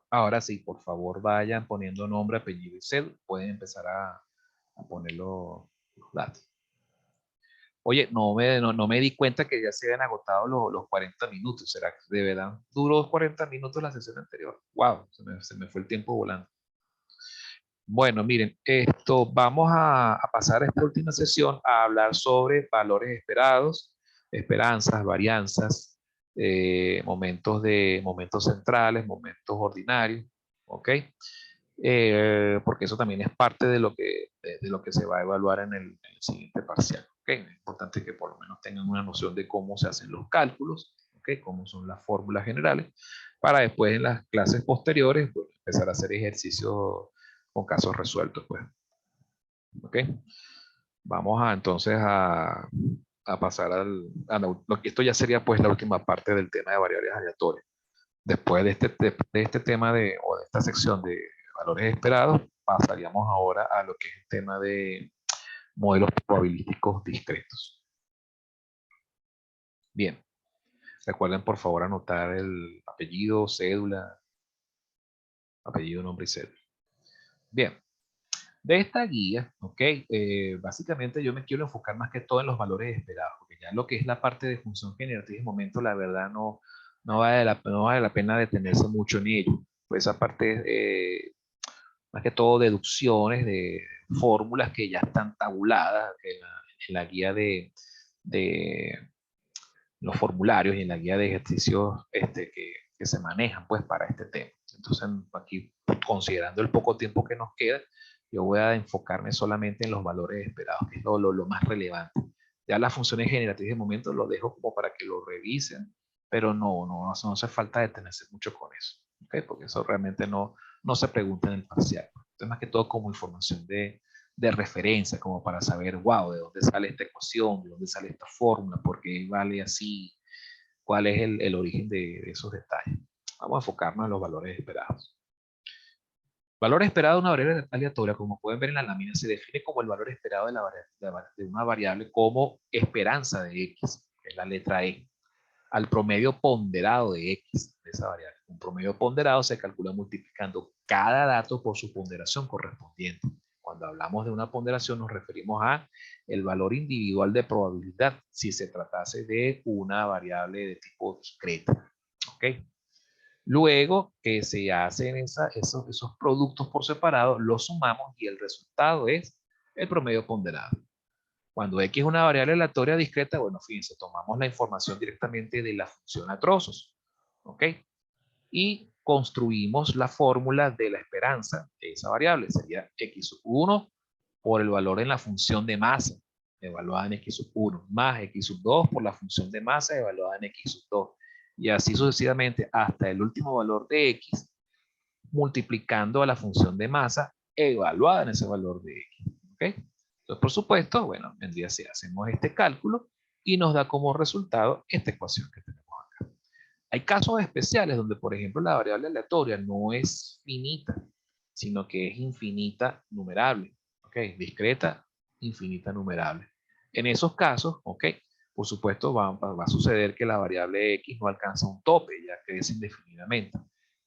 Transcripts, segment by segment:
Ahora sí, por favor, vayan poniendo nombre, apellido y cédula. Pueden empezar a poner los datos. Oye, no me di cuenta que ya se habían agotado los 40 minutos. ¿Será que de verdad duró 40 minutos la sesión anterior? Wow, se me fue el tiempo volando. Bueno, miren, esto vamos a pasar a esta última sesión a hablar sobre valores esperados, esperanzas, varianzas, momentos centrales, momentos ordinarios, ¿ok? Porque eso también es parte de lo que se va a evaluar en el siguiente parcial, ¿ok? Es importante que por lo menos tengan una noción de cómo se hacen los cálculos, ¿ok? Cómo son las fórmulas generales, para después en las clases posteriores, pues, empezar a hacer ejercicios con casos resueltos, pues. ¿Ok? Vamos a entonces a pasar esto ya sería pues la última parte del tema de variables aleatorias. Después de este tema o de esta sección de valores esperados, pasaríamos ahora a lo que es el tema de modelos probabilísticos discretos. Bien, recuerden por favor anotar el apellido, cédula, apellido, nombre y cédula. Bien, de esta guía, ¿ok? Básicamente yo me quiero enfocar más que todo en los valores esperados, porque ya lo que es la parte de función generativa de momento, la verdad no vale la pena detenerse mucho en ello. Pues esa parte, más que todo deducciones de fórmulas que ya están tabuladas en la guía de los formularios y en la guía de ejercicios que se manejan pues para este tema. Entonces aquí, considerando el poco tiempo que nos queda, yo voy a enfocarme solamente en los valores esperados, que es lo más relevante. Ya las funciones generativas de momento lo dejo como para que lo revisen, pero no hace falta detenerse mucho con eso, ¿okay? Porque eso realmente no se pregunta en el parcial. Entonces, más que todo como información de referencia, como para saber, wow, de dónde sale esta ecuación, de dónde sale esta fórmula, por qué vale así, cuál es el origen de esos detalles. Vamos a enfocarnos en los valores esperados. Valor esperado de una variable aleatoria, como pueden ver en la lámina, se define como el valor esperado de una variable como esperanza de x, que es la letra E, al promedio ponderado de x de esa variable. Un promedio ponderado se calcula multiplicando cada dato por su ponderación correspondiente. Cuando hablamos de una ponderación nos referimos a el valor individual de probabilidad si se tratase de una variable de tipo discreta. ¿Ok? Luego que se hacen esos productos por separado, los sumamos y el resultado es el promedio ponderado. Cuando x es una variable aleatoria discreta, bueno, fíjense, tomamos la información directamente de la función a trozos, ¿ok? Y construimos la fórmula de la esperanza de esa variable. Sería x sub 1 por el valor en la función de masa, evaluada en x sub 1, más x sub 2 por la función de masa, evaluada en x sub 2. Y así sucesivamente hasta el último valor de x, multiplicando a la función de masa, evaluada en ese valor de x. ¿Ok? Entonces, por supuesto, bueno, vendría así, hacemos este cálculo y nos da como resultado esta ecuación que tenemos acá. Hay casos especiales donde, por ejemplo, la variable aleatoria no es finita, sino que es infinita numerable. ¿Ok? Discreta, infinita numerable. En esos casos, ¿ok? Por supuesto, va a suceder que la variable x no alcanza un tope, ya crece indefinidamente.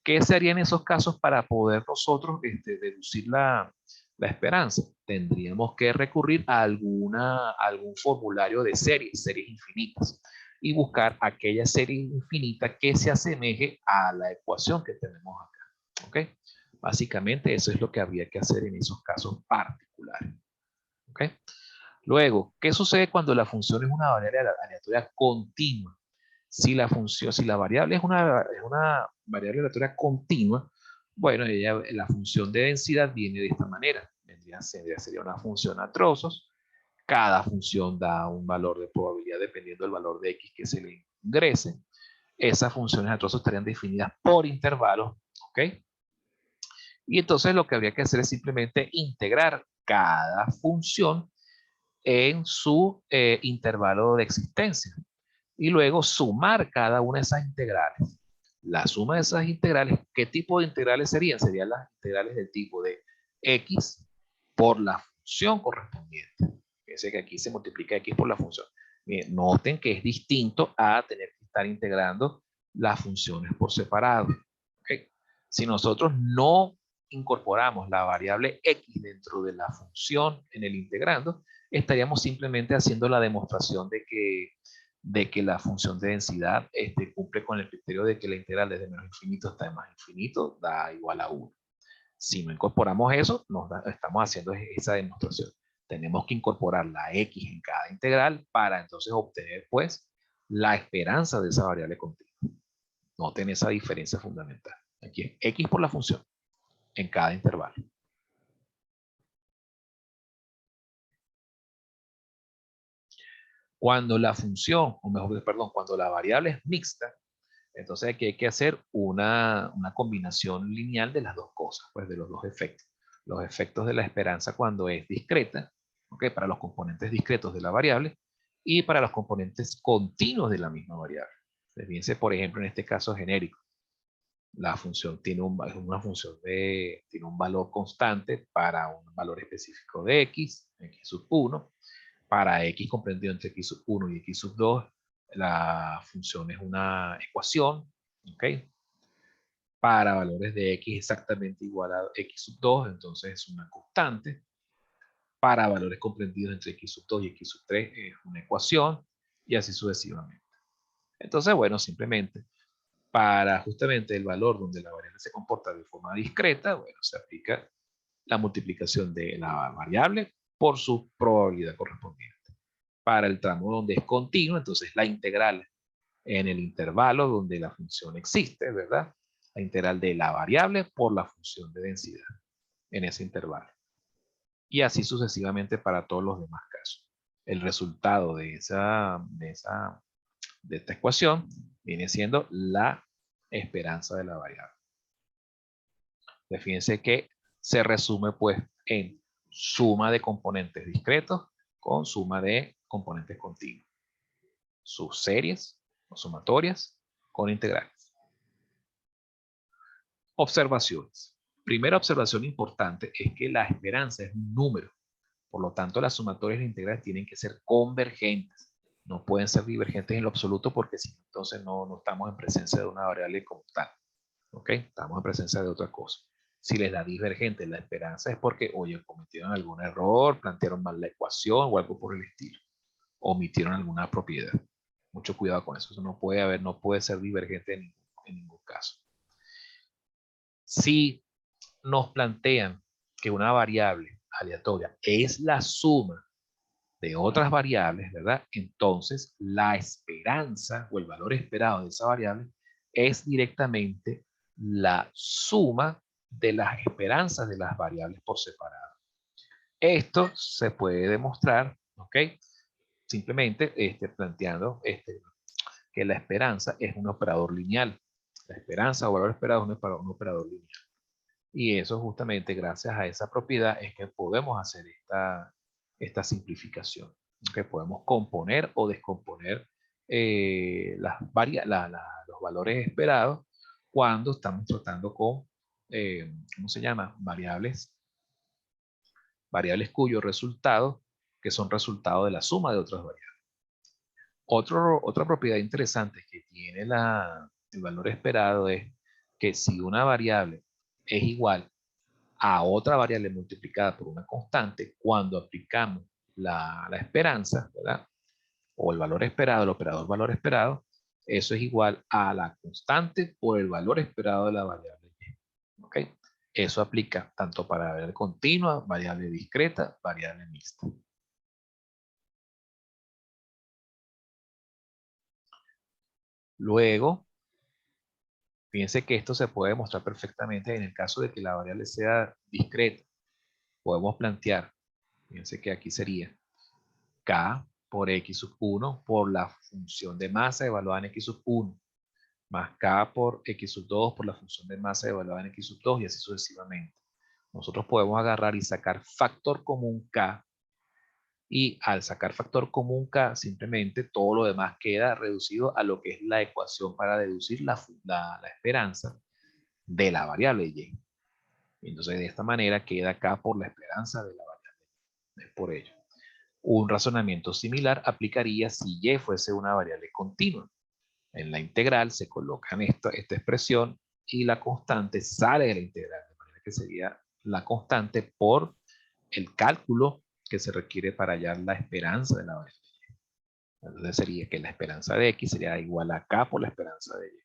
¿Qué sería en esos casos para poder nosotros deducir la esperanza? Tendríamos que recurrir a algún formulario de series infinitas, y buscar aquella serie infinita que se asemeje a la ecuación que tenemos acá. ¿Ok? Básicamente eso es lo que habría que hacer en esos casos particulares. ¿Ok? Luego, ¿qué sucede cuando la función es una variable aleatoria continua? Si la variable es una variable aleatoria continua, bueno, la función de densidad viene de esta manera. Sería una función a trozos. Cada función da un valor de probabilidad dependiendo del valor de x que se le ingrese. Esas funciones a trozos estarían definidas por intervalos, ¿ok? Y entonces lo que habría que hacer es simplemente integrar cada función en su intervalo de existencia y luego sumar cada una de esas integrales. La suma de esas integrales, ¿qué tipo de integrales serían? Serían las integrales del tipo de x por la función correspondiente. Fíjense que aquí se multiplica x por la función. Bien, noten que es distinto a tener que estar integrando las funciones por separado. ¿Okay? Si nosotros no incorporamos la variable x dentro de la función en el integrando, estaríamos simplemente haciendo la demostración de que la función de densidad cumple con el criterio de que la integral desde menos infinito hasta más infinito da igual a 1. Si no incorporamos eso, estamos haciendo esa demostración. Tenemos que incorporar la x en cada integral para entonces obtener pues la esperanza de esa variable continua. Noten esa diferencia fundamental. Aquí es x por la función en cada intervalo. Cuando la función, o mejor, perdón, cuando la variable es mixta, entonces aquí hay que hacer una combinación lineal de las dos cosas, pues de los dos efectos. Los efectos de la esperanza cuando es discreta, ¿okay? Para los componentes discretos de la variable y para los componentes continuos de la misma variable. Fíjense, por ejemplo, en este caso genérico. La función tiene tiene un valor constante para un valor específico de x sub 1. Para x comprendido entre x sub 1 y x sub 2, la función es una ecuación, ¿ok? Para valores de x exactamente igual a x sub 2, entonces es una constante. Para valores comprendidos entre x sub 2 y x sub 3 es una ecuación, y así sucesivamente. Entonces, bueno, simplemente para justamente el valor donde la variable se comporta de forma discreta, bueno, se aplica la multiplicación de la variable por su probabilidad correspondiente. Para el tramo donde es continuo, entonces la integral en el intervalo donde la función existe, ¿verdad? La integral de la variable por la función de densidad en ese intervalo. Y así sucesivamente para todos los demás casos. El resultado de esta ecuación viene siendo la esperanza de la variable. Fíjense que se resume pues en suma de componentes discretos con suma de componentes continuos. Sus series o sumatorias con integrales. Observaciones. Primera observación importante es que la esperanza es un número. Por lo tanto, las sumatorias e integrales tienen que ser convergentes. No pueden ser divergentes en lo absoluto porque si entonces no estamos en presencia de una variable como tal. ¿Ok? Estamos en presencia de otra cosa. Si les da divergente la esperanza es porque, oye, cometieron algún error, plantearon mal la ecuación o algo por el estilo. Omitieron alguna propiedad. Mucho cuidado con eso. Eso no puede ser divergente en ningún caso. Si nos plantean que una variable aleatoria es la suma de otras variables, ¿verdad? Entonces, la esperanza o el valor esperado de esa variable es directamente la suma de las esperanzas de las variables por separado. Esto se puede demostrar, ¿ok? Simplemente planteando que la esperanza es un operador lineal. La esperanza o valor esperado es un operador lineal. Y eso justamente gracias a esa propiedad es que podemos hacer esta simplificación. Que podemos componer o descomponer los valores esperados cuando estamos tratando con, ¿cómo se llama? Variables cuyos resultados, que son resultados de la suma de otras variables. Otra propiedad interesante que tiene el valor esperado es que si una variable es igual a otra variable multiplicada por una constante, cuando aplicamos la esperanza, ¿verdad? O el valor esperado, el operador valor esperado, eso es igual a la constante por el valor esperado de la variable y. ¿Ok? Eso aplica tanto para variable continua, variable discreta, variable mixta. Luego, fíjense que esto se puede demostrar perfectamente en el caso de que la variable sea discreta. Podemos plantear, fíjense que aquí sería K por X sub 1 por la función de masa evaluada en X sub 1, más K por X sub 2 por la función de masa evaluada en X sub 2 y así sucesivamente. Nosotros podemos agarrar y sacar factor común K, y al sacar factor común K, simplemente todo lo demás queda reducido a lo que es la ecuación para deducir la esperanza de la variable Y. Entonces, de esta manera queda K por la esperanza de la variable. Es por ello. Un razonamiento similar aplicaría si Y fuese una variable continua. En la integral se colocan esta expresión y la constante sale de la integral, de manera que sería la constante por el cálculo que se requiere para hallar la esperanza de la variable. Entonces sería que la esperanza de x sería igual a k por la esperanza de y,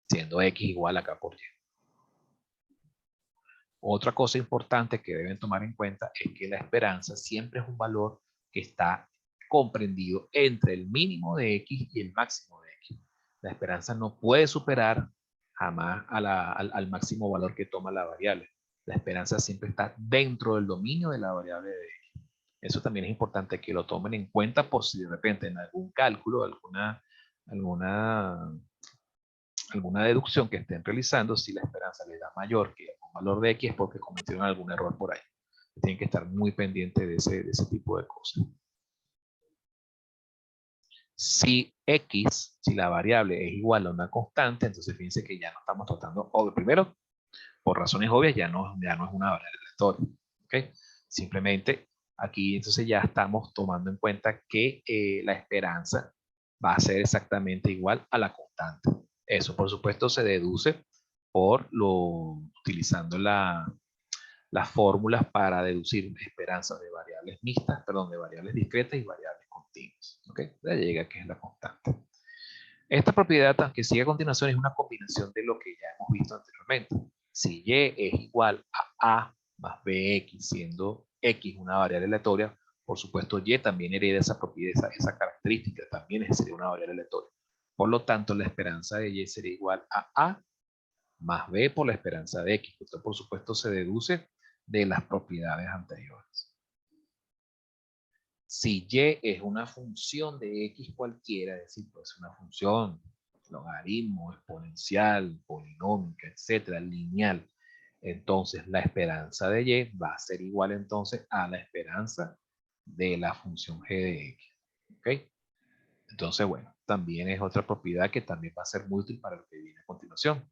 siendo x igual a k por y. Otra cosa importante que deben tomar en cuenta es que la esperanza siempre es un valor que está comprendido entre el mínimo de x y el máximo de x. La esperanza no puede superar jamás al máximo valor que toma la variable. La esperanza siempre está dentro del dominio de la variable de x. Eso también es importante que lo tomen en cuenta por si de repente en algún cálculo, alguna deducción que estén realizando, si la esperanza le da mayor que un valor de x es porque cometieron algún error por ahí. Tienen que estar muy pendientes de ese tipo de cosas. Si x, si la variable es igual a una constante, entonces fíjense que ya no estamos tratando, o primero, por razones obvias, ya no es una variable aleatoria. ¿Okay? Simplemente aquí entonces ya estamos tomando en cuenta que la esperanza va a ser exactamente igual a la constante. Eso, por supuesto, se deduce utilizando las fórmulas para deducir esperanzas de variables mixtas, perdón, de variables discretas y variables continuas. ¿Ok? Ya llega que es la constante. Esta propiedad que sigue a continuación es una combinación de lo que ya hemos visto anteriormente. Si y es igual a más bx, siendo x una variable aleatoria, por supuesto y también hereda esa propiedad, esa característica, también sería una variable aleatoria. Por lo tanto, la esperanza de y sería igual a más b por la esperanza de x. Esto, por supuesto, se deduce de las propiedades anteriores. Si y es una función de x cualquiera, es decir, pues una función, logaritmo, exponencial, polinómica, etcétera, lineal, entonces la esperanza de y va a ser igual entonces a la esperanza de la función g de x. ¿Ok? Entonces, bueno, también es otra propiedad que también va a ser muy útil para lo que viene a continuación.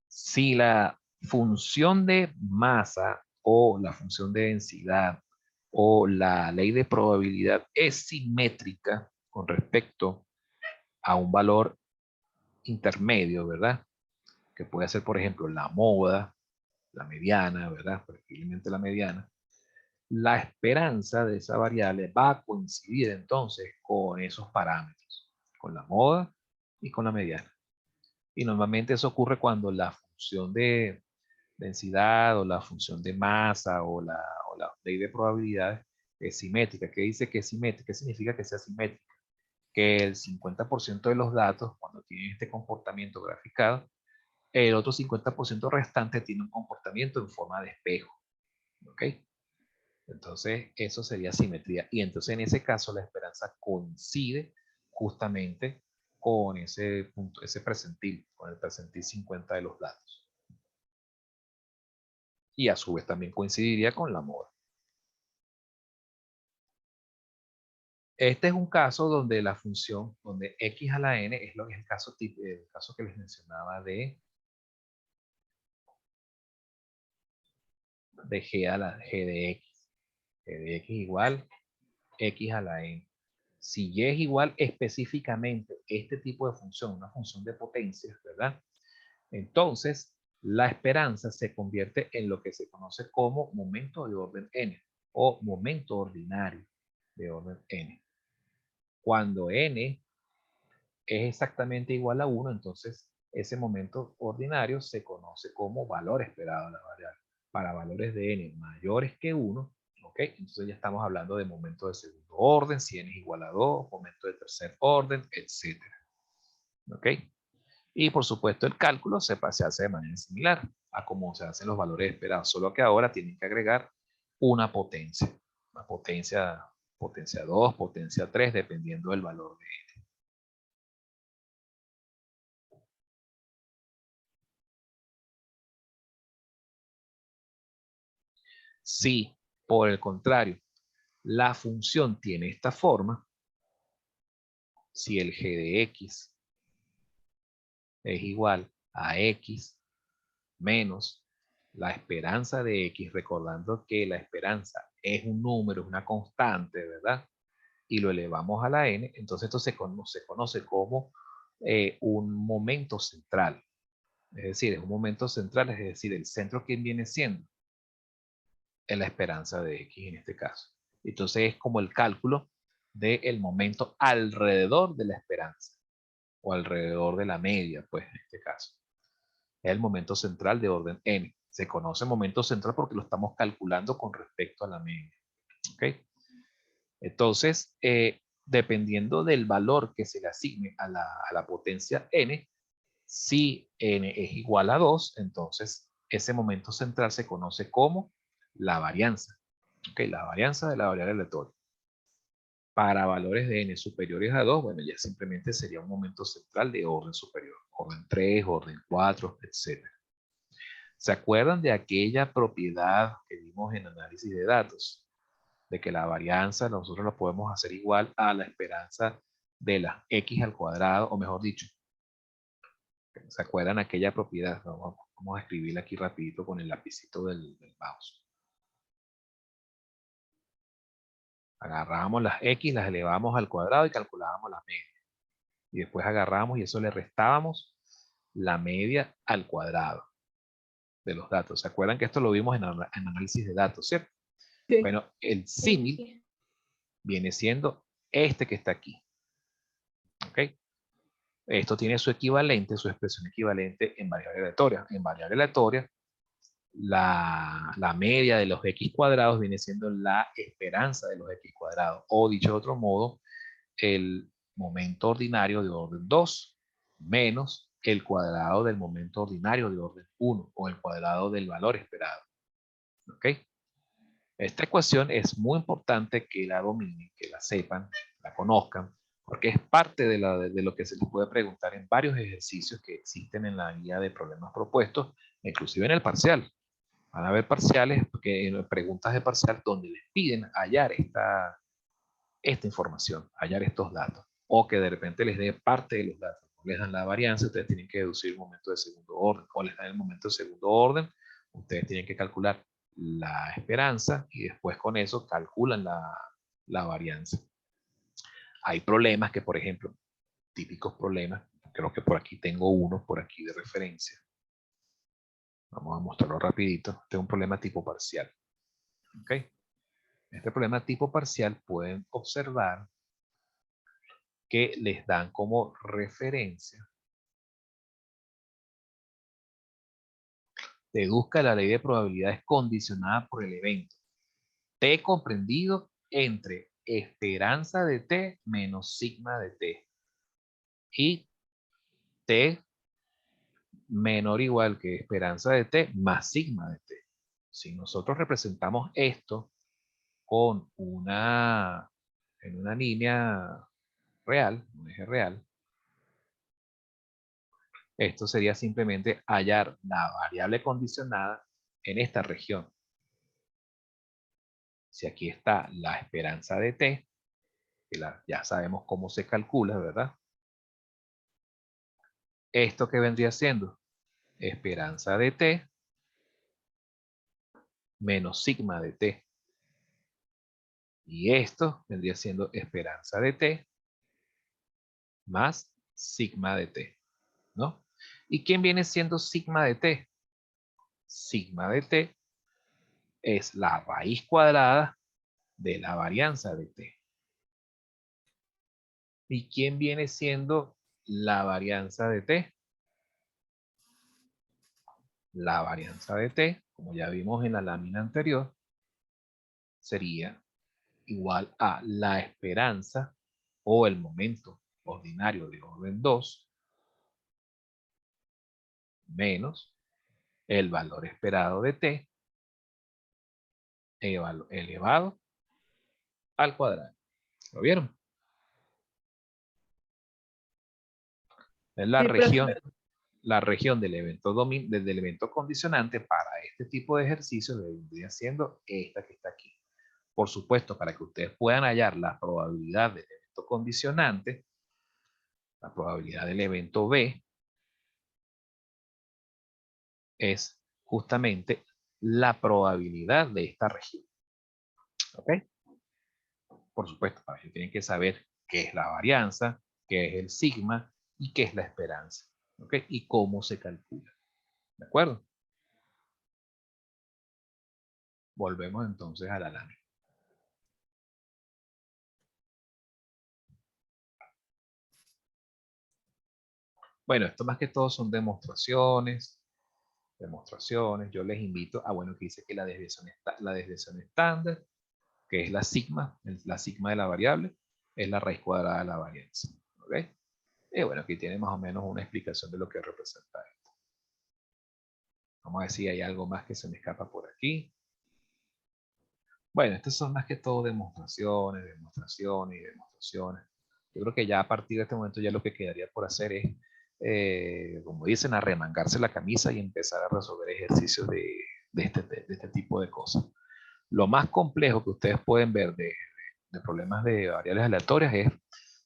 Si la función de masa o la función de densidad o la ley de probabilidad es simétrica con respecto a un valor intermedio, ¿verdad? Que puede ser, por ejemplo, la moda, la mediana, ¿verdad? Preferiblemente la mediana. La esperanza de esa variable va a coincidir entonces con esos parámetros, con la moda y con la mediana. Y normalmente eso ocurre cuando la función de densidad o la función de masa o la ley de probabilidades es simétrica. ¿Qué dice que es simétrica? ¿Qué significa que sea simétrica? Que el 50% de los datos, cuando tienen este comportamiento graficado, el otro 50% restante tiene un comportamiento en forma de espejo. ¿Ok? Entonces, eso sería simetría. Y entonces, en ese caso, la esperanza coincide justamente con ese punto, ese percentil, con el percentil 50 de los datos. Y a su vez también coincidiría con la moda. Este es un caso donde la función, donde x a la n es lo que es el caso que les mencionaba de g de x. G de x igual x a la n. Si y es igual específicamente este tipo de función, una función de potencias, ¿verdad? Entonces, la esperanza se convierte en lo que se conoce como momento de orden n o momento ordinario de orden n. Cuando n es exactamente igual a 1, entonces ese momento ordinario se conoce como valor esperado de la variable. Para valores de n mayores que 1, ¿ok? Entonces ya estamos hablando de momento de segundo orden, si n es igual a 2, momento de tercer orden, etc. ¿Ok? Y por supuesto el cálculo se hace de manera similar a como se hacen los valores esperados, solo que ahora tienen que agregar una potencia 2, potencia 3, dependiendo del valor de n. Si, por el contrario, la función tiene esta forma, si el g de x es igual a x menos la esperanza de x, recordando que la esperanza es un número, es una constante, ¿verdad? Y lo elevamos a la n, entonces esto se conoce como un momento central. Es decir, es un momento central, es decir, el centro que viene siendo es la esperanza de X en este caso. Entonces es como el cálculo del momento alrededor de la esperanza o alrededor de la media, pues en este caso. Es el momento central de orden n. Se conoce momento central porque lo estamos calculando con respecto a la media. ¿Ok? Entonces, dependiendo del valor que se le asigne a la potencia n, si n es igual a 2, entonces ese momento central se conoce como la varianza. ¿Ok? La varianza de la variable aleatoria. Para valores de n superiores a 2, bueno, ya simplemente sería un momento central de orden superior. Orden 3, orden 4, etc. ¿Se acuerdan de aquella propiedad que vimos en análisis de datos? De que la varianza nosotros la podemos hacer igual a la esperanza de la x al cuadrado, o mejor dicho, ¿se acuerdan aquella propiedad? Vamos a escribirla aquí rapidito con el lapicito del mouse. Agarrábamos las x, las elevábamos al cuadrado y calculábamos la media. Y después agarramos y eso le restábamos la media al cuadrado de los datos. ¿Se acuerdan que esto lo vimos en análisis de datos, cierto? Sí. Bueno, el símil viene siendo este que está aquí. ¿Ok? Esto tiene su equivalente, su expresión equivalente en variable aleatoria. En variable aleatoria, la media de los x cuadrados viene siendo la esperanza de los x cuadrados. O dicho de otro modo, el momento ordinario de orden 2 menos el cuadrado del momento ordinario de orden 1 o el cuadrado del valor esperado. ¿Ok? Esta ecuación es muy importante que la dominen, que la sepan, la conozcan, porque es parte de lo que se les puede preguntar en varios ejercicios que existen en la guía de problemas propuestos, inclusive en el parcial. Van a haber parciales, preguntas de parcial donde les piden hallar esta información, hallar estos datos, o que de repente les dé parte de los datos. Les dan la varianza, ustedes tienen que deducir el momento de segundo orden, o les dan el momento de segundo orden, ustedes tienen que calcular la esperanza y después con eso calculan la varianza. Hay problemas que, por ejemplo, típicos problemas, creo que por aquí tengo uno, por aquí de referencia. Vamos a mostrarlo rapidito. Este es un problema tipo parcial. ¿Ok? Este problema tipo parcial pueden observar que les dan como referencia. Deduzca la ley de probabilidades condicionada por el evento. T comprendido entre esperanza de T menos sigma de T. Y T menor o igual que esperanza de T más sigma de T. Si nosotros representamos esto con en una línea real, un eje real, esto sería simplemente hallar la variable condicionada en esta región. Si aquí está la esperanza de T, que ya sabemos cómo se calcula, ¿verdad? Esto que vendría siendo esperanza de T menos sigma de T. Y esto vendría siendo esperanza de T más sigma de T, ¿no? ¿Y quién viene siendo sigma de T? Sigma de T es la raíz cuadrada de la varianza de T. ¿Y quién viene siendo la varianza de T? La varianza de T, como ya vimos en la lámina anterior, sería igual a la esperanza o el momento ordinario de orden 2 menos el valor esperado de T elevado al cuadrado. ¿Lo vieron? Es Sí, profe. la región del evento condicionante para este tipo de ejercicios vendría siendo esta que está aquí. Por supuesto, para que ustedes puedan hallar la probabilidad del evento condicionante, la probabilidad del evento B es justamente la probabilidad de esta región. ¿Ok? Por supuesto, para ello tienen que saber qué es la varianza, qué es el sigma y qué es la esperanza, ¿ok? Y cómo se calcula, ¿de acuerdo? Volvemos entonces a la lámina. Bueno, esto más que todo son demostraciones. Yo les invito a, bueno, que dice que la desviación estándar, que es la sigma de la variable, es la raíz cuadrada de la varianza, ¿ok? Y bueno, aquí tiene más o menos una explicación de lo que representa esto. Vamos a ver si hay algo más que se me escapa por aquí. Bueno, estas son más que todo demostraciones. Yo creo que ya a partir de este momento ya lo que quedaría por hacer es, como dicen, arremangarse la camisa y empezar a resolver ejercicios de este tipo de cosas. Lo más complejo que ustedes pueden ver de problemas de variables aleatorias es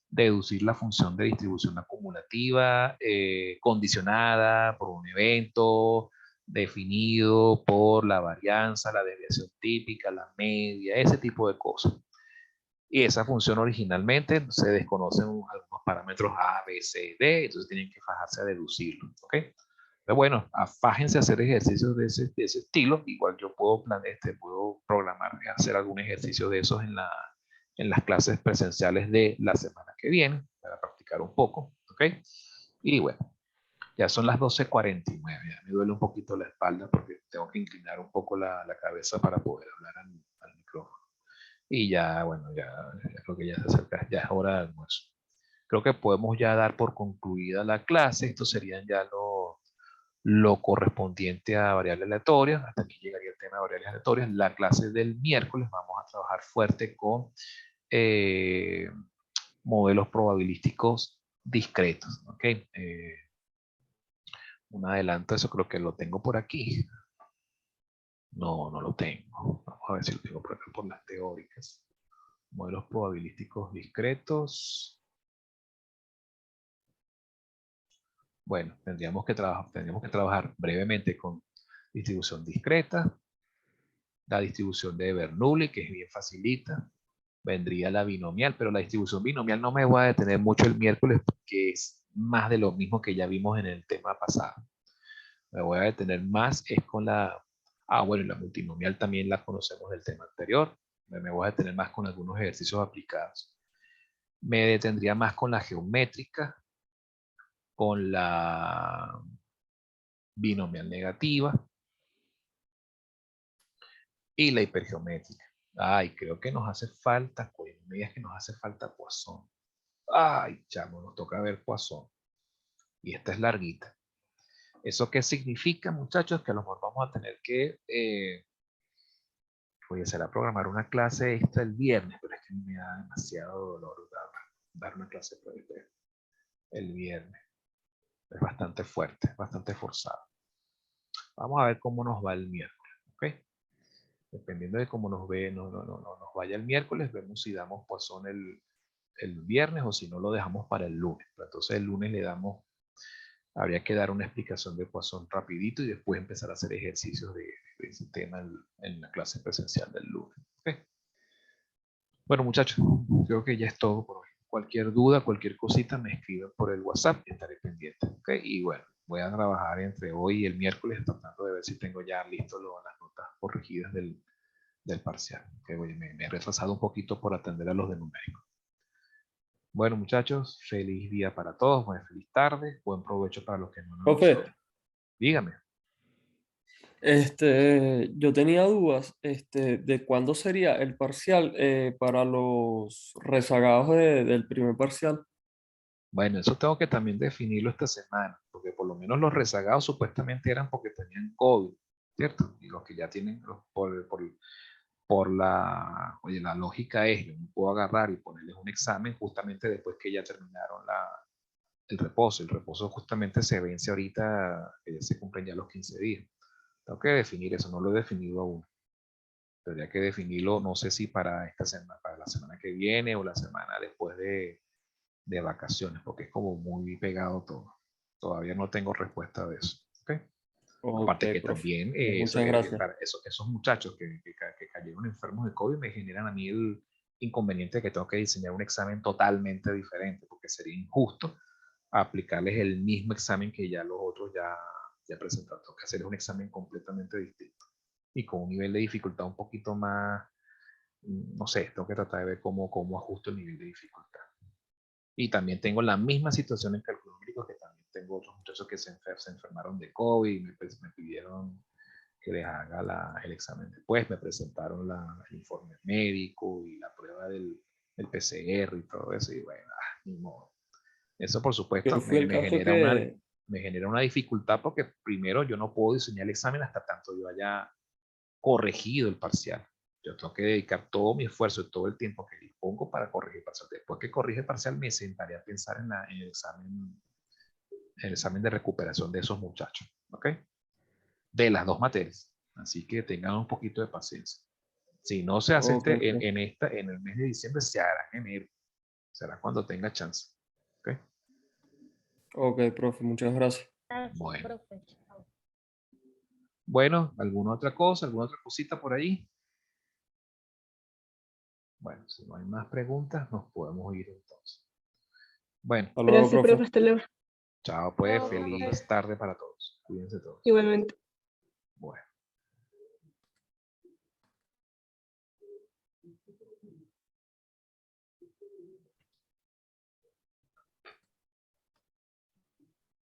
deducir la función de distribución acumulativa condicionada por un evento definido por la varianza, la desviación típica, la media, ese tipo de cosas. Y esa función originalmente se desconocen algunos parámetros A, B, C, D, entonces tienen que fajarse a deducirlo, ¿ok? Pero bueno, afájense a hacer ejercicios de ese estilo. Igual yo puedo puedo programar, hacer algún ejercicio de esos en las clases presenciales de la semana que viene, para practicar un poco, ¿ok? Y bueno, ya son las 12:49, ya me duele un poquito la espalda porque tengo que inclinar un poco la cabeza para poder hablar al micrófono. Y ya, bueno, ya creo que ya se acerca, ya es hora de almuerzo. Creo que podemos ya dar por concluida la clase. Estos serían ya lo correspondiente a variables aleatorias. Hasta aquí llegaría el tema de variables aleatorias. La clase del miércoles vamos a trabajar fuerte con eh, modelos probabilísticos discretos. ¿Ok? Un adelanto, eso creo que lo tengo por aquí. No, no lo tengo. Vamos a ver si lo tengo por acá por las teóricas. Modelos probabilísticos discretos. Bueno, tendríamos que trabajar brevemente con distribución discreta, la distribución de Bernoulli, que es bien facilita, vendría la binomial, pero la distribución binomial no me voy a detener mucho el miércoles porque es más de lo mismo que ya vimos en el tema pasado. Me voy a detener más es con bueno, la multinomial también la conocemos del tema anterior. Me voy a detener más con algunos ejercicios aplicados. Me detendría más con la geométrica, con la binomial negativa y la hipergeométrica. Ay, creo que nos hace falta, pues, no me digas que nos hace falta Poisson. Ay, chamo, nos toca ver Poisson. Y esta es larguita. ¿Eso qué significa, muchachos? Que a lo mejor vamos a tener que, será programar una clase extra el viernes, pero es que me da demasiado dolor dar una clase el viernes. Es bastante fuerte, bastante forzado. Vamos a ver cómo nos va el miércoles, ¿ok? Dependiendo de cómo nos nos vaya el miércoles, vemos si damos Poisson el viernes o si no lo dejamos para el lunes. Pero entonces el lunes habría que dar una explicación de Poisson rapidito y después empezar a hacer ejercicios de ese tema en la clase presencial del lunes. ¿Okay? Bueno, muchachos, creo que ya es todo por hoy. Cualquier duda, cualquier cosita, me escriben por el WhatsApp y estaré pendiente. ¿Okay? Y bueno, voy a trabajar entre hoy y el miércoles tratando de ver si tengo ya listo las notas corregidas del parcial. Okay, me he retrasado un poquito por atender a los de numérico. Bueno, muchachos, feliz día para todos, feliz tarde, buen provecho para los que no han Profe, almorzado. Dígame. yo tenía dudas, de cuándo sería el parcial para los rezagados del primer parcial. Bueno, eso tengo que también definirlo esta semana, porque por lo menos los rezagados supuestamente eran porque tenían COVID, ¿cierto? Y los que ya tienen, oye, la lógica es, yo no puedo agarrar y ponerles un examen justamente después que ya terminaron el reposo. El reposo justamente se vence ahorita, que ya se cumplen ya los 15 días. Tengo que definir eso, no lo he definido aún. Tendría que definirlo, no sé si para esta semana, para la semana que viene o la semana después de vacaciones, porque es como muy pegado todo. Todavía no tengo respuesta de eso. ¿Okay? Ok, Aparte que profe. también Muchas gracias. para esos muchachos que cayeron enfermos de COVID me generan a mí el inconveniente de que tengo que diseñar un examen totalmente diferente, porque sería injusto aplicarles el mismo examen que ya los otros ya presentaron. Tengo que hacerles un examen completamente distinto y con un nivel de dificultad un poquito más, no sé, tengo que tratar de ver cómo ajusto el nivel de dificultad. Y también tengo la misma situación en cálculo numérico, que también tengo otros muchachos que se enfermaron de COVID y me pidieron que les haga el examen después, me presentaron el informe médico y la prueba del PCR y todo eso, y bueno, ni modo. Eso por Que supuesto fue el caso que, me genera una dificultad porque primero yo no puedo diseñar el examen hasta tanto yo haya corregido el parcial. Yo tengo que dedicar todo mi esfuerzo y todo el tiempo que dispongo para corregir el parcial. Después que corrige el parcial, me sentaré a pensar en el examen de recuperación de esos muchachos. ¿Ok? De las dos materias. Así que tengan un poquito de paciencia. Si no se hace ok, profe. en el mes de diciembre, se hará en enero. Será cuando tenga chance. ¿Ok? Ok, profe, muchas gracias. Gracias, Bueno. profe. Chao. Bueno, ¿alguna otra cosa? ¿Alguna otra cosita por ahí? Bueno, si no hay más preguntas, nos podemos ir entonces. Bueno, Hasta luego, Gracias, profe. profe. Hasta luego. chao pues, Chao, profe. feliz tarde para todos. Cuídense todos. Igualmente. Bueno.